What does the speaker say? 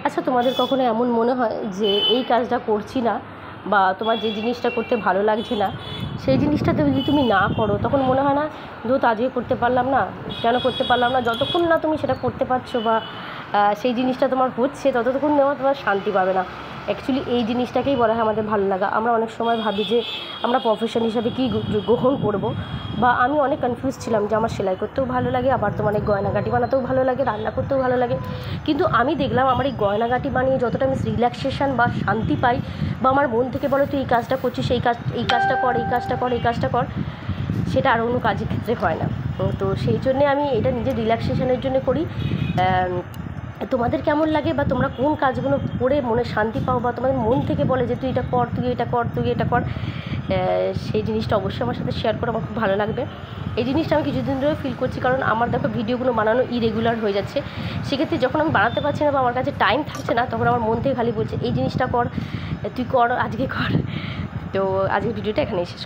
আচ্ছা, তোমাদের কখনো এমন মনে হয় যে এই কাজটা করছি না বা তোমার যে জিনিসটা করতে ভালো লাগছে না, সেই জিনিসটা যদি তুমি না করো তখন মনে হয় না ধুত আজকে করতে পারলাম না, কেন করতে পারলাম না? যতক্ষণ না তুমি সেটা করতে পারছো বা সেই জিনিসটা তোমার হচ্ছে ততক্ষণ তোমার শান্তি পাবে না। অ্যাকচুয়ালি এই জিনিসটাকেই বলা হয় আমাদের ভালো লাগা। আমরা অনেক সময় ভাবি যে আমরা প্রফেশন হিসাবে কী গ্রহণ করব, বা আমি অনেক কনফিউজ ছিলাম যে আমার সেলাই করতেও ভালো লাগে, আবার তোমার এই গয়নাগাটি বানাতেও ভালো লাগে, রান্না করতেও ভালো লাগে। কিন্তু আমি দেখলাম আমার এই গয়নাগাটি বানিয়ে যতটা আমি রিল্যাক্সেশন বা শান্তি পাই, বা আমার মন থেকে বলো তুই এই কাজটা করছিস, এই কাজটা কর, এই কাজটা কর, এই কাজটা কর, সেটা আর অন্য কাজের ক্ষেত্রে হয় না। তো সেই জন্যে আমি এটা নিজের রিল্যাক্সেশনের জন্য করি। তোমাদের কেমন লাগে, বা তোমরা কোন কাজগুলো করে মনে শান্তি পাও, বা তোমাদের মন থেকে বলে যে তুই এটা কর, তুই এটা কর, তুই এটা কর, সেই জিনিসটা অবশ্যই আমার সাথে শেয়ার করে আমার খুব ভালো লাগবে। এই জিনিসটা আমি কিছুদিন ধরে ফিল করছি, কারণ আমার দেখো ভিডিওগুলো বানানো ইরেগুলার হয়ে যাচ্ছে। সেক্ষেত্রে যখন আমি বানাতে পারছি না বা আমার কাছে টাইম থাকছে না, তখন আমার মন থেকে খালি বলছে এই জিনিসটা কর, তুই কর, আজকে কর। তো আজকের ভিডিওটা এখানেই শেষ।